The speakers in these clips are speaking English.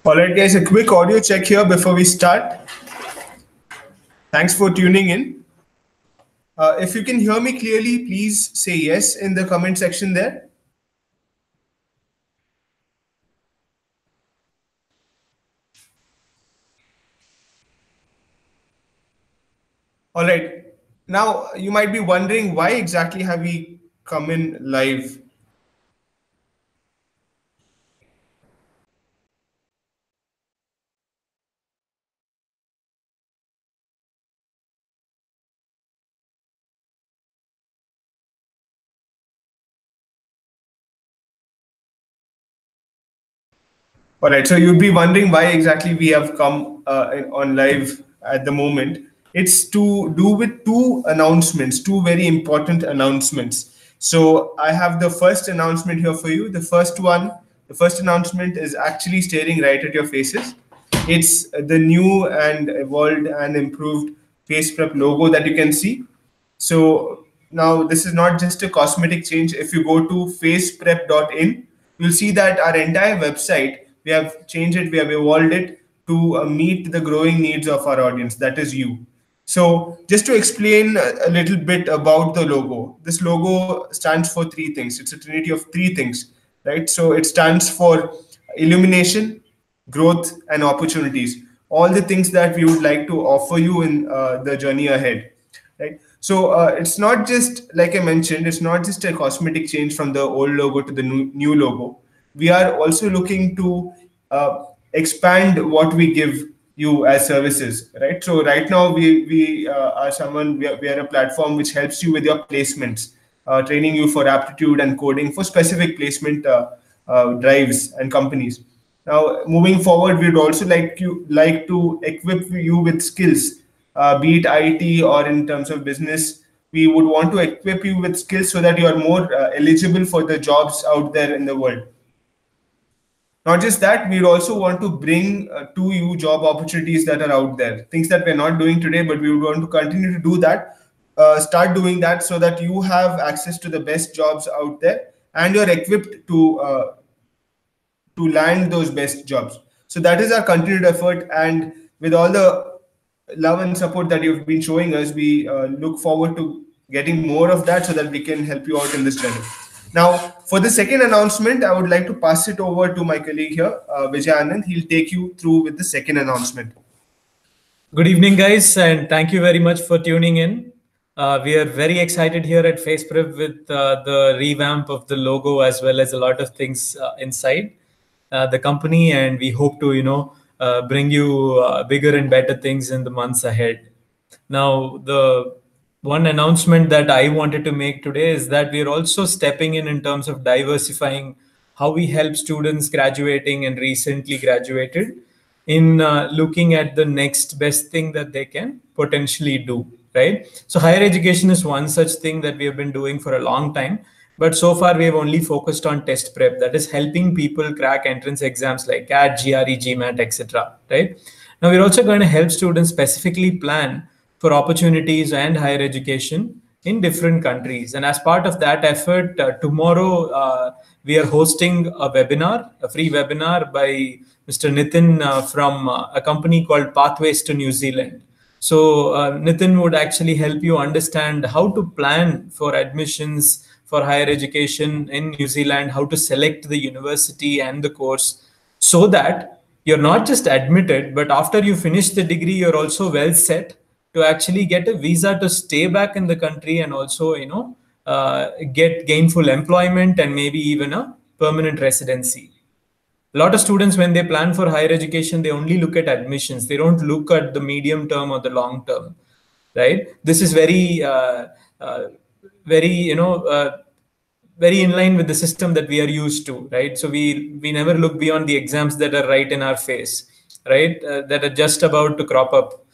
All right, guys, a quick audio check here before we start. Thanks for tuning in. If you can hear me clearly, please say yes in the comment section there. All right. Now, you might be wondering why exactly have we come in live? All right, so you'd be wondering why exactly we have come on live at the moment. It's to do with two announcements, two very important announcements. So I have the first announcement here for you. The first announcement is actually staring right at your faces. It's the new and evolved and improved face prep logo that you can see. So now this is not just a cosmetic change. If you go to faceprep.in, you'll see that our entire website, we have changed it, we have evolved it to meet the growing needs of our audience, that is you. So just to explain a little bit about the logo, this logo stands for three things. It's a trinity of three things, right? So it stands for illumination, growth, and opportunities. All the things that we would like to offer you in the journey ahead, right? So it's not just, like I mentioned, it's not just a cosmetic change from the old logo to the new logo. We are also looking to expand what we give you as services, right? So right now we are a platform which helps you with your placements, training you for aptitude and coding for specific placement drives and companies. Now, moving forward, we'd also like to equip you with skills, be it IT or in terms of business. We would want to equip you with skills so that you are more eligible for the jobs out there in the world. Not just that, we also want to bring to you job opportunities that are out there, things that we're not doing today, but we would want to continue to do that, start doing that so that you have access to the best jobs out there and you're equipped to land those best jobs. So that is our continued effort. And with all the love and support that you've been showing us, we look forward to getting more of that so that we can help you out in this journey. Now, for the second announcement, I would like to pass it over to my colleague here, Vijay Anand. He'll take you through with the second announcement. Good evening, guys, and thank you very much for tuning in. We are very excited here at FacePrep with the revamp of the logo as well as a lot of things inside the company, and we hope to, bring you bigger and better things in the months ahead. Now, the one announcement that I wanted to make today is that we are also stepping in terms of diversifying how we help students graduating and recently graduated in looking at the next best thing that they can potentially do, right? So higher education is one such thing that we have been doing for a long time, but so far we have only focused on test prep, that is helping people crack entrance exams like CAT, GRE, GMAT, etc. Right? Now we're also going to help students specifically plan for opportunities and higher education in different countries. And as part of that effort, tomorrow we are hosting a webinar, a free webinar by Mr. Nitin from a company called Pathways to New Zealand. So Nitin would actually help you understand how to plan for admissions for higher education in New Zealand, how to select the university and the course so that you're not just admitted, but after you finish the degree, you're also well set to actually get a visa to stay back in the country and also, get gainful employment and maybe even a permanent residency. A lot of students, when they plan for higher education, they only look at admissions. They don't look at the medium term or the long term. right? This is uh, very, very in line with the system that we are used to, right? So we never look beyond the exams that are right in our face, right? That are just about to crop up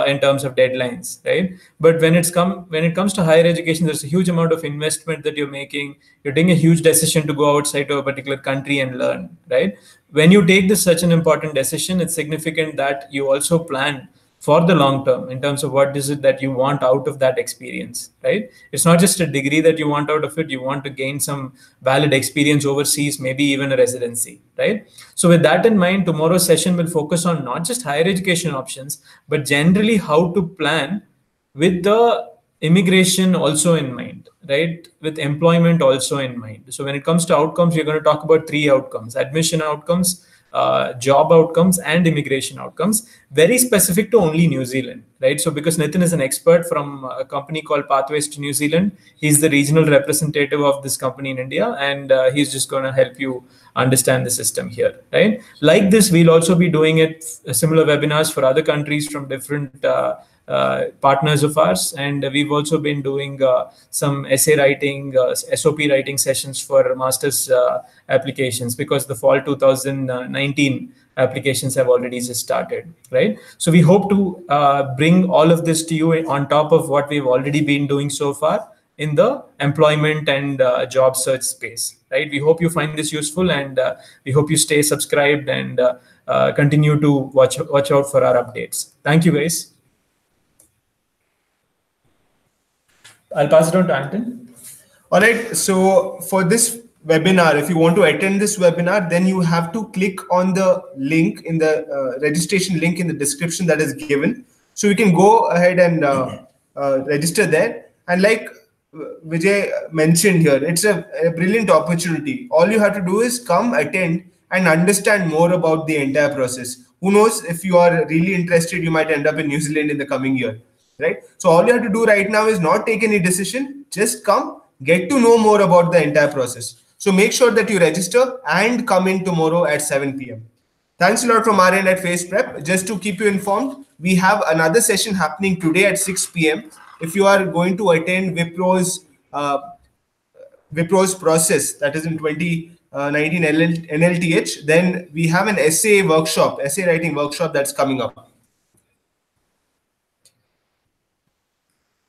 in terms of deadlines, right? But when it comes to higher education, there's a huge amount of investment that you're making. You're taking a huge decision to go outside to a particular country and learn, right? When you take this such an important decision, it's significant that you also plan for the long term in terms of what is it that you want out of that experience, right? It's not just a degree that you want out of it. You want to gain some valid experience overseas, maybe even a residency, right? So with that in mind, tomorrow's session will focus on not just higher education options, but generally how to plan with the immigration also in mind, right? With employment also in mind. So when it comes to outcomes, we're going to talk about three outcomes: admission outcomes, job outcomes, and immigration outcomes, very specific to only New Zealand, right? So because Nitin is an expert from a company called Pathways to New Zealand, he's the regional representative of this company in India, and he's just going to help you understand the system here, right? Like this, we'll also be doing it similar webinars for other countries from different partners of ours, and we've also been doing some essay writing, SOP writing sessions for masters applications, because the fall 2019 applications have already just started, right? So we hope to bring all of this to you on top of what we've already been doing so far in the employment and job search space, right? We hope you find this useful, and we hope you stay subscribed and continue to watch out for our updates. Thank you, guys. I'll pass it on to Anton. All right. So for this webinar, if you want to attend this webinar, then you have to click on the link in the registration link in the description that is given. So you can go ahead and register there. And like Vijay mentioned here, it's a brilliant opportunity. All you have to do is come, attend, and understand more about the entire process. Who knows, if you are really interested, you might end up in New Zealand in the coming year, right? So all you have to do right now is not take any decision, just come, get to know more about the entire process. So make sure that you register and come in tomorrow at 7 p.m. Thanks a lot from our end at Face Prep. Just to keep you informed, we have another session happening today at 6 p.m. If you are going to attend Wipro's process, that is in 2019 NLTH, then we have an essay writing workshop that's coming up.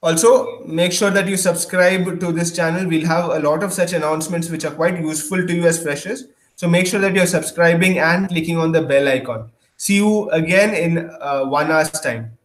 Also, make sure that you subscribe to this channel. We'll have a lot of such announcements which are quite useful to you as freshers. So make sure that you're subscribing and clicking on the bell icon. See you again in 1 hour's time.